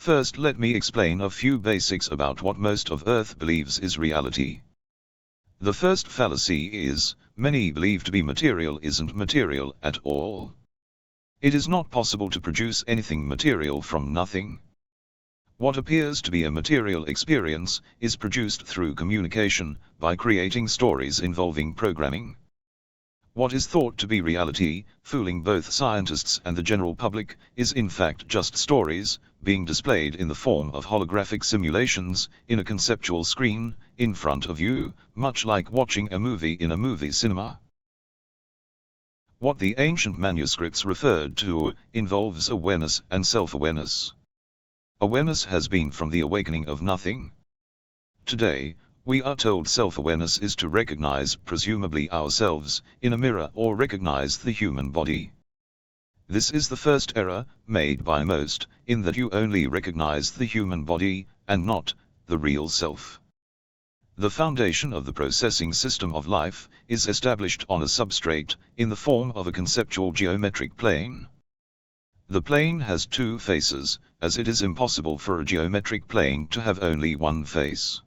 First, let me explain a few basics about what most of Earth believes is reality. The first fallacy is, many believe to be material isn't material at all. It is not possible to produce anything material from nothing. What appears to be a material experience is produced through communication, by creating stories involving programming. What is thought to be reality, fooling both scientists and the general public, is in fact just stories, being displayed in the form of holographic simulations, in a conceptual screen, in front of you, much like watching a movie in a movie cinema. What the ancient manuscripts referred to involves awareness and self-awareness. Awareness has been from the awakening of nothing. Today, we are told self-awareness is to recognize presumably ourselves in a mirror or recognize the human body. This is the first error made by most, in that you only recognize the human body and not the real self. The foundation of the processing system of life is established on a substrate in the form of a conceptual geometric plane. The plane has two faces, as it is impossible for a geometric plane to have only one face.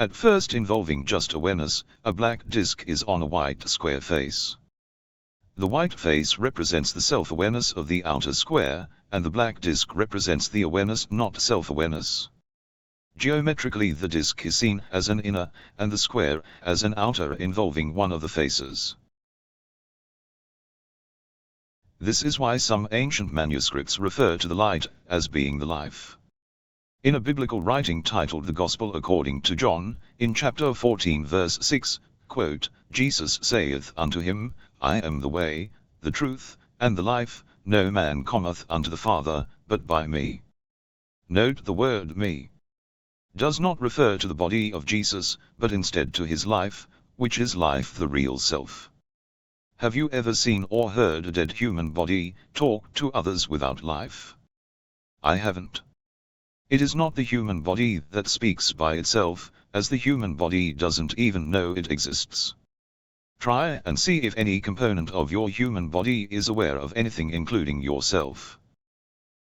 At first involving just awareness, a black disk is on a white square face. The white face represents the self-awareness of the outer square, and the black disk represents the awareness not self-awareness. Geometrically, the disk is seen as an inner, and the square as an outer involving one of the faces. This is why some ancient manuscripts refer to the light as being the life. In a biblical writing titled The Gospel According to John, in chapter 14 verse 6, quote, Jesus saith unto him, I am the way, the truth, and the life, no man cometh unto the Father, but by me. Note the word me does not refer to the body of Jesus, but instead to his life, which is life the real self. Have you ever seen or heard a dead human body talk to others without life? I haven't. It is not the human body that speaks by itself, as the human body doesn't even know it exists. Try and see if any component of your human body is aware of anything including yourself.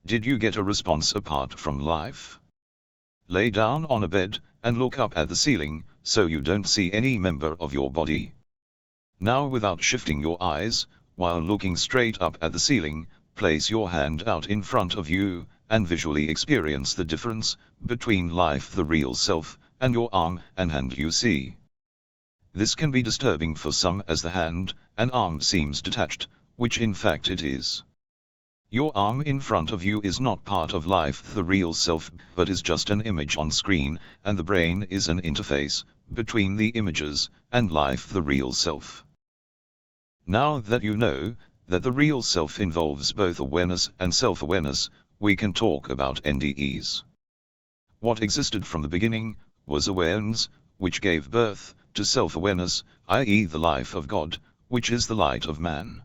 Did you get a response apart from life? Lay down on a bed, and look up at the ceiling, so you don't see any member of your body. Now, without shifting your eyes, while looking straight up at the ceiling, place your hand out in front of you, and visually experience the difference between life the real self, and your arm and hand you see. This can be disturbing for some, as the hand and arm seems detached, which in fact it is. Your arm in front of you is not part of life the real self, but is just an image on screen, and the brain is an interface between the images and life the real self. Now that you know that the real self involves both awareness and self-awareness, we can talk about NDEs. What existed from the beginning was awareness, which gave birth to self-awareness, i.e. the life of God, which is the light of man.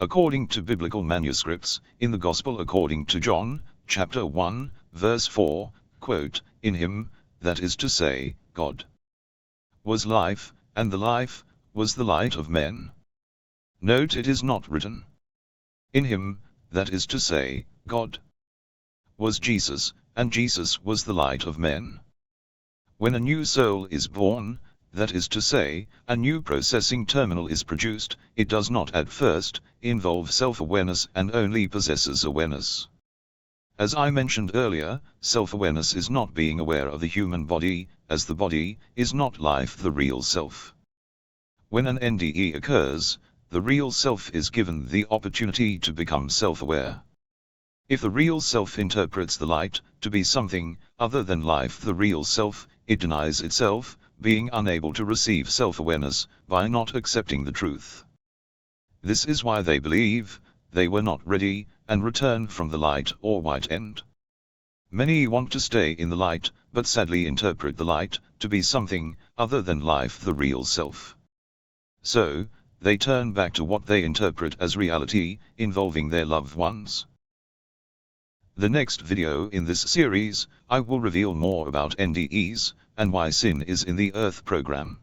According to biblical manuscripts, in the Gospel according to John, chapter 1, verse 4, quote, in him, that is to say, God, was life, and the life was the light of men. Note it is not written, in him, that is to say, God, was Jesus, and Jesus was the light of men. When a new soul is born, that is to say, a new processing terminal is produced, it does not at first involve self-awareness and only possesses awareness. As I mentioned earlier, self-awareness is not being aware of the human body, as the body is not life the real self. When an NDE occurs, the real self is given the opportunity to become self-aware. If the real self interprets the light to be something other than life the real self, it denies itself, being unable to receive self-awareness by not accepting the truth. This is why they believe they were not ready and return from the light or white end. Many want to stay in the light, but sadly interpret the light to be something other than life the real self. So, they turn back to what they interpret as reality, involving their loved ones. The next video in this series, I will reveal more about NDEs, and why sin is in the Earth program.